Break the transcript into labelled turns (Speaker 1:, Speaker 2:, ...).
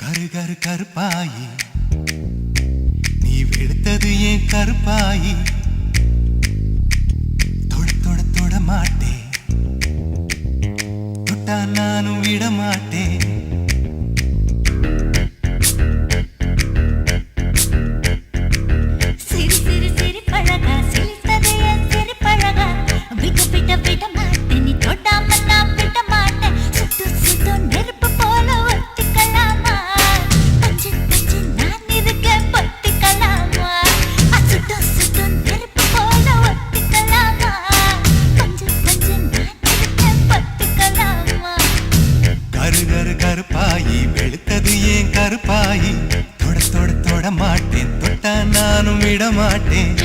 Speaker 1: கரு கருப்பாயி நீ வெளுத்தது ஏன் கருப்பாயி தொட தொட தொட மாட்டேன் தொட்டா நானும் விட மாட்டேன் கருப்பாயி வெளுத்தது ஏன் கருப்பாயி தொட தொட தொட மாட்டேன் தொட்டா நானும் விட மாட்டேன்